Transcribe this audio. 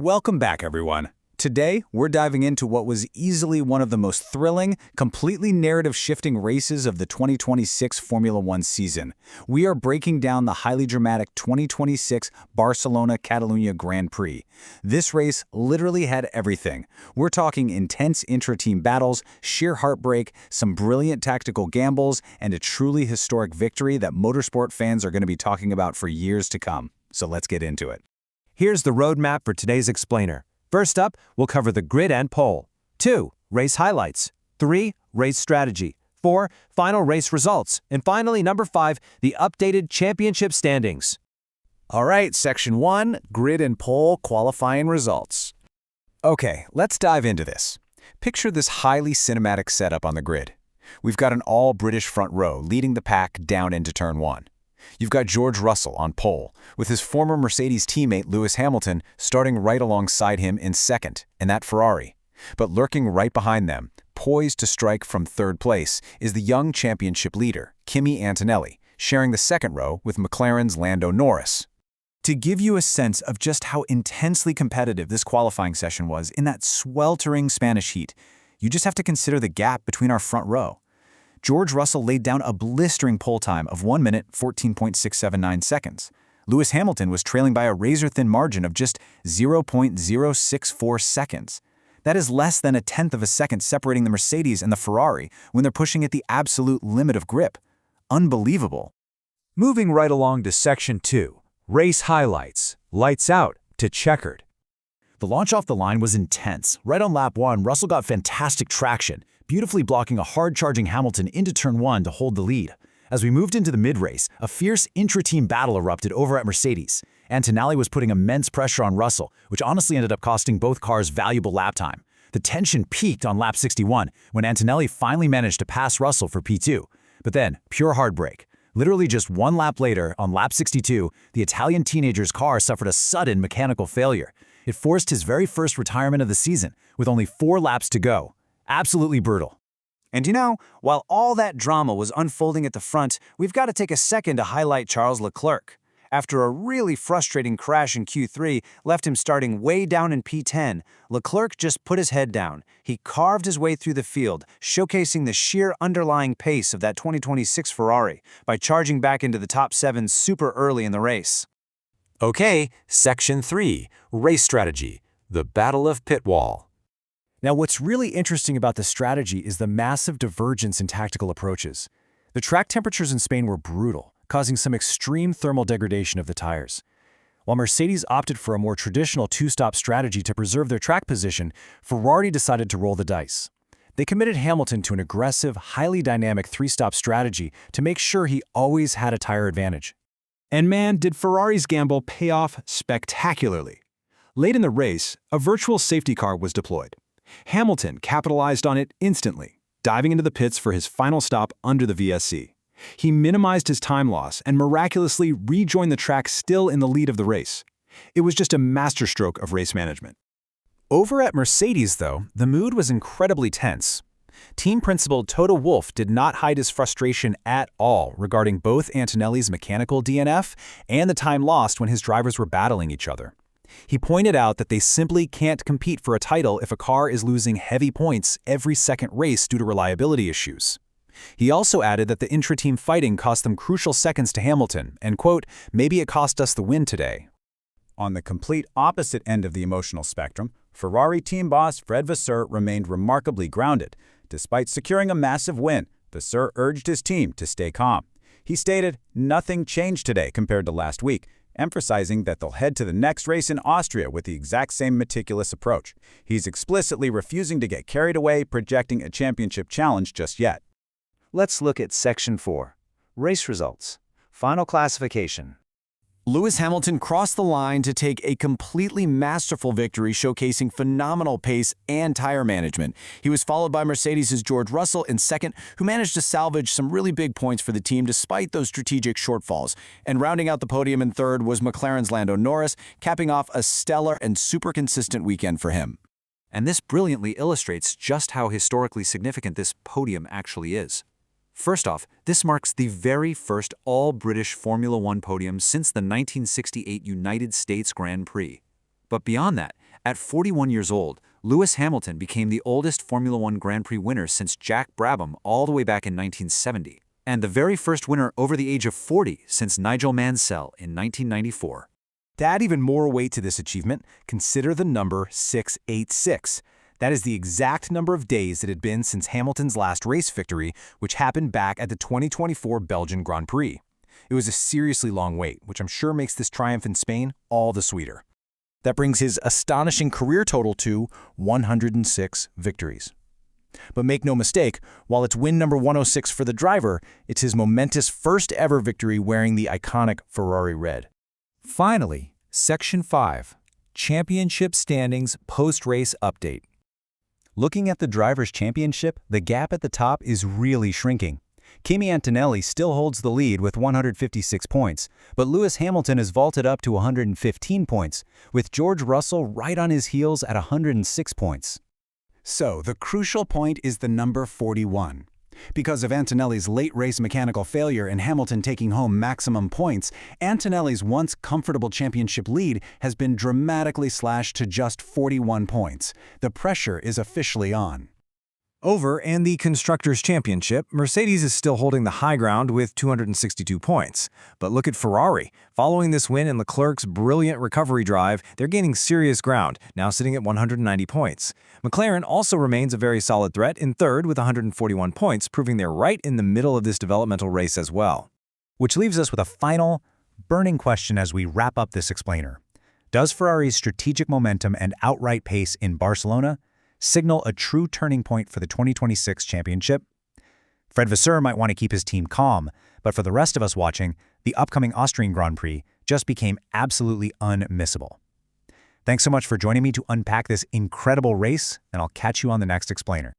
Welcome back, everyone. Today, we're diving into what was easily one of the most thrilling, completely narrative-shifting races of the 2026 Formula One season. We are breaking down the highly dramatic 2026 Barcelona-Catalunya Grand Prix. This race literally had everything. We're talking intense intra-team battles, sheer heartbreak, some brilliant tactical gambles, and a truly historic victory that motorsport fans are going to be talking about for years to come. So let's get into it. Here's the roadmap for today's explainer. First up, we'll cover the grid and pole. 2. Race highlights. 3. Race strategy. 4. Final race results. And finally, number 5, the updated championship standings. All right, Section 1, Grid and Pole Qualifying Results. Okay, let's dive into this. Picture this highly cinematic setup on the grid. We've got an all-British front row leading the pack down into Turn 1. You've got George Russell on pole, with his former Mercedes teammate Lewis Hamilton starting right alongside him in second in that Ferrari. But lurking right behind them, poised to strike from third place, is the young championship leader, Kimi Antonelli, sharing the second row with McLaren's Lando Norris. To give you a sense of just how intensely competitive this qualifying session was in that sweltering Spanish heat, you just have to consider the gap between our front row. George Russell laid down a blistering pole time of 1 minute, 14.679 seconds. Lewis Hamilton was trailing by a razor-thin margin of just 0.064 seconds. That is less than a tenth of a second separating the Mercedes and the Ferrari when they're pushing at the absolute limit of grip. Unbelievable. Moving right along to Section 2, race highlights. Lights out to checkered. The launch off the line was intense. Right on lap 1, Russell got fantastic traction, beautifully blocking a hard-charging Hamilton into Turn 1 to hold the lead. As we moved into the mid-race, a fierce intra-team battle erupted over at Mercedes. Antonelli was putting immense pressure on Russell, which honestly ended up costing both cars valuable lap time. The tension peaked on lap 61 when Antonelli finally managed to pass Russell for P2. But then, pure heartbreak. Literally just 1 lap later, on lap 62, the Italian teenager's car suffered a sudden mechanical failure. It forced his very first retirement of the season, with only 4 laps to go. Absolutely brutal. And you know, while all that drama was unfolding at the front, we've got to take a second to highlight Charles Leclerc. After a really frustrating crash in Q3 left him starting way down in P10, Leclerc just put his head down. He carved his way through the field, showcasing the sheer underlying pace of that 2026 Ferrari by charging back into the top 7 super early in the race. Okay, Section 3, race strategy. The Battle of Pit Wall. Now, what's really interesting about the strategy is the massive divergence in tactical approaches. The track temperatures in Spain were brutal, causing some extreme thermal degradation of the tires. While Mercedes opted for a more traditional 2-stop strategy to preserve their track position, Ferrari decided to roll the dice. They committed Hamilton to an aggressive, highly dynamic 3-stop strategy to make sure he always had a tire advantage. And man, did Ferrari's gamble pay off spectacularly. Late in the race, a virtual safety car was deployed. Hamilton capitalized on it instantly, diving into the pits for his final stop under the VSC. He minimized his time loss and miraculously rejoined the track still in the lead of the race. It was just a masterstroke of race management. Over at Mercedes, though, the mood was incredibly tense. Team principal Toto Wolff did not hide his frustration at all regarding both Antonelli's mechanical DNF and the time lost when his drivers were battling each other. He pointed out that they simply can't compete for a title if a car is losing heavy points every second race due to reliability issues. He also added that the intra-team fighting cost them crucial seconds to Hamilton, and quote, "Maybe it cost us the win today." On the complete opposite end of the emotional spectrum, Ferrari team boss Fred Vasseur remained remarkably grounded. Despite securing a massive win, Vasseur urged his team to stay calm. He stated, "Nothing changed today compared to last week," emphasizing that they'll head to the next race in Austria with the exact same meticulous approach. He's explicitly refusing to get carried away projecting a championship challenge just yet. Let's look at Section 4, race results. Final classification. Lewis Hamilton crossed the line to take a completely masterful victory, showcasing phenomenal pace and tire management. He was followed by Mercedes' George Russell in second, who managed to salvage some really big points for the team despite those strategic shortfalls. And rounding out the podium in third was McLaren's Lando Norris, capping off a stellar and super consistent weekend for him. And this brilliantly illustrates just how historically significant this podium actually is. First off, this marks the very first all-British Formula One podium since the 1968 United States Grand Prix. But beyond that, At 41 years old, Lewis Hamilton became the oldest Formula One Grand Prix winner since Jack Brabham all the way back in 1970, and the very first winner over the age of 40 since Nigel Mansell in 1994. To add even more weight to this achievement, consider the number 686. That is the exact number of days it had been since Hamilton's last race victory, which happened back at the 2024 Belgian Grand Prix. It was a seriously long wait, which I'm sure makes this triumph in Spain all the sweeter. That brings his astonishing career total to 106 victories. But make no mistake, while it's win number 106 for the driver, it's his momentous first ever victory wearing the iconic Ferrari red. Finally, Section 5, Championship Standings Post-Race Update. Looking at the Drivers' Championship, the gap at the top is really shrinking. Kimi Antonelli still holds the lead with 156 points, but Lewis Hamilton has vaulted up to 115 points, with George Russell right on his heels at 106 points. So, the crucial point is the number 41. Because of Antonelli's late race mechanical failure and Hamilton taking home maximum points, Antonelli's once comfortable championship lead has been dramatically slashed to just 41 points. The pressure is officially on. Over in the Constructors' Championship, Mercedes is still holding the high ground with 262 points. But look at Ferrari. Following this win and Leclerc's brilliant recovery drive, they're gaining serious ground, now sitting at 190 points. McLaren also remains a very solid threat in third with 141 points, proving they're right in the middle of this developmental race as well. Which leaves us with a final, burning question as we wrap up this explainer. Does Ferrari's strategic momentum and outright pace in Barcelona signal a true turning point for the 2026 championship? Fred Vasseur might want to keep his team calm, but for the rest of us watching, the upcoming Austrian Grand Prix just became absolutely unmissable. Thanks so much for joining me to unpack this incredible race, and I'll catch you on the next explainer.